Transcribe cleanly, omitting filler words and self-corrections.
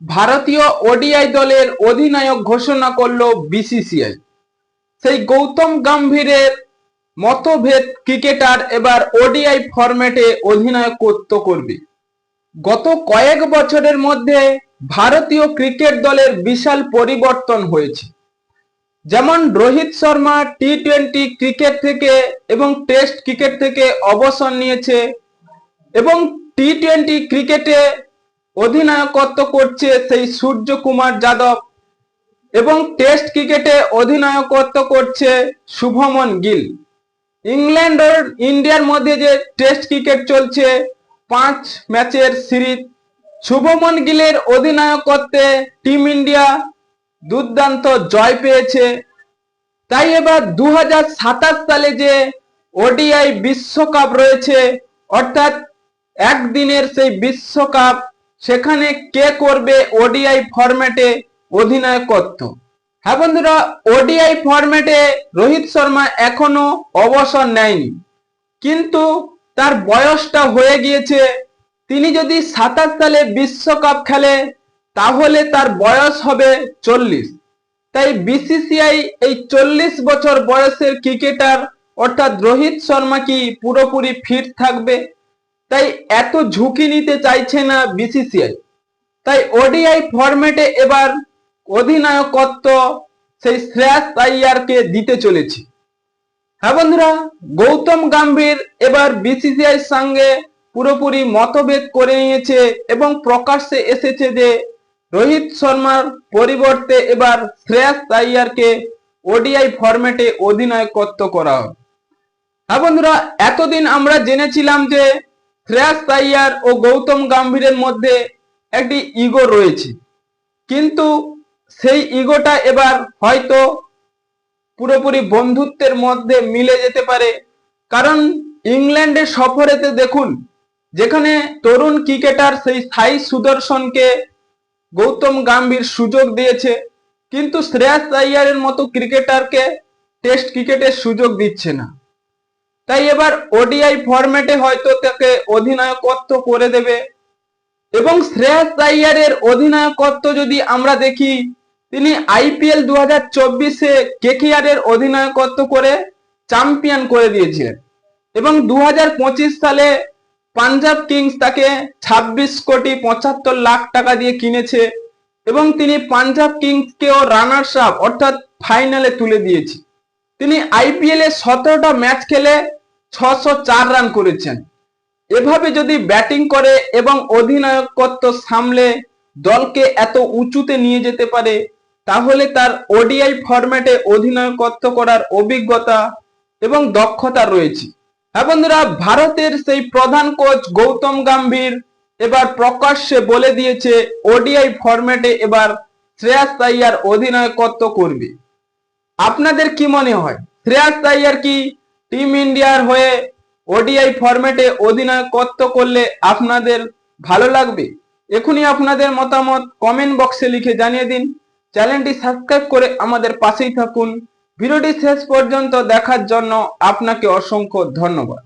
ভারতীয় ওডিআই দলের অধিনায়ক ঘোষণা করলো বিসিসিআই। সেই গৌতম গম্ভীরের মতভেদ ক্রিকেটার এবার ওডিআই ফরম্যাটে অধিনায়কত্ব করবে। গত কয়েক বছরের মধ্যে ভারতীয় ক্রিকেট দলের বিশাল পরিবর্তন হয়েছে। যেমন রোহিত শর্মা টি-20 ক্রিকেট থেকে এবং টেস্ট ক্রিকেট থেকে অবসর নিয়েছে এবং টি-20 ক্রিকেটে অধিনায়কত্ব করছে সেই সূর্যকুমার যাদব এবং টেস্ট ক্রিকেটে অধিনায়কত্ব করছে শুভমন গিল। ইংল্যান্ড ও ইন্ডিয়ার মধ্যে যে টেস্ট ক্রিকেট চলছে 5 ম্যাচের সিরিজ, শুভমন গিলের অধিনায়কত্বে টিম ইন্ডিয়া দুর্দান্ত জয় পেয়েছে। তাই এবার 2027 সালে যে ওডিআই বিশ্বকাপ রয়েছে, অর্থাৎ একদিনের সেই বিশ্বকাপ, সেখানে কে করবে ওডিআই ফরম্যাটে অধিনায়কত্ব। হ্যাঁ বন্ধুরা, ওডিআই ফরম্যাটে রোহিত শর্মা এখনো অবসর নেয়নি, কিন্তু তার বয়সটা হয়ে গিয়েছে। তিনি যদি 27 সালে বিশ্বকাপ খেলে তাহলে তার বয়স হবে 40। তাই বিসিসিআই এই 40 বছর বয়সের ক্রিকেটার অর্থাৎ রোহিত শর্মা কি পুরোপুরি ফিট থাকবে, তাই এত ঝুঁকি নিতে চাইছে না বিসিসিআই। তাই ওডিআই ফরম্যাটে এবার অধিনায়কত্ব সেই শ্রেয়াস আইয়ারকে দিতে চলেছে। হ্যাঁ বন্ধুরা, গৌতম গম্ভীর এবার বিসিসিআই সঙ্গে পুরোপুরি মতভেদ করে নিয়েছে এবং প্রকাশ্যে এসেছে যে রোহিত শর্মার পরিবর্তে এবার শ্রেয়াস আইয়ারকে ওডিআই ফরম্যাটে অধিনায়কত্ব করা হবে। হ্যাঁ বন্ধুরা, এতদিন আমরা জেনেছিলাম যে শ্রেয়াস আইয়ার ও গৌতম গম্ভীরের মধ্যে একটি ইগো রয়েছে, কিন্তু সেই ইগোটা এবার হয়তো পুরোপুরি বন্ধুত্বের মধ্যে মিলে যেতে পারে। কারণ ইংল্যান্ডের সফরেতে দেখুন, যেখানে তরুণ ক্রিকেটার সেই সাই সুদর্শনকে গৌতম গম্ভীর সুযোগ দিয়েছে, কিন্তু শ্রেয়াস আইয়ারের মতো ক্রিকেটারকে টেস্ট ক্রিকেটের সুযোগ দিচ্ছে না। তাই এবার ওডিআই ফরম্যাটে হয়তো তাকে অধিনায়কত্ব করে দেবে। এবং শ্রেয়াস আইয়ারের অধিনায়কত্ব যদি আমরা দেখি, তিনি আইপিএল 2024-এ কেকেআরের অধিনায়কত্ব করে চ্যাম্পিয়ন করে দিয়েছিলেন এবং 2025 সালে পাঞ্জাব কিংস তাকে 26,75,00,000 টাকা দিয়ে কিনেছে এবং তিনি পাঞ্জাব কিংসকেও রানার্স আপ অর্থাৎ ফাইনালে তুলে দিয়েছে। তিনি আইপিএলে 17টা ম্যাচ খেলে 604 রান করেছেন। এভাবে যদি ব্যাটিং করে এবং অধিনায়কত্ব সামলে দলকে এত উঁচুতে নিয়ে যেতে পারে, তাহলে তার ওডিআই ফরম্যাটে অধিনায়কত্ব করার অভিজ্ঞতা এবং দক্ষতা রয়েছে। হ্যাঁ বন্ধুরা, ভারতের সেই প্রধান কোচ গৌতম গম্ভীর এবার প্রকাশ্যে বলে দিয়েছে ওডিআই ফরম্যাটে এবার শ্রেয়াস আইয়ার অধিনায়কত্ব করবে। আপনাদের কি মনে হয়, শ্রেয়াস আইয়ার কি টিম ইন্ডিয়ার হয়ে ওডিআই ফরম্যাটে অধিনায়কত্ব করলে আপনাদের ভালো লাগবে? এখনই আপনাদের মতামত কমেন্ট বক্সে লিখে জানিয়ে দিন। চ্যানেলটি সাবস্ক্রাইব করে আমাদের পাশেই থাকুন। ভিডিওটি শেষ পর্যন্ত দেখার জন্য আপনাকে অসংখ্য ধন্যবাদ।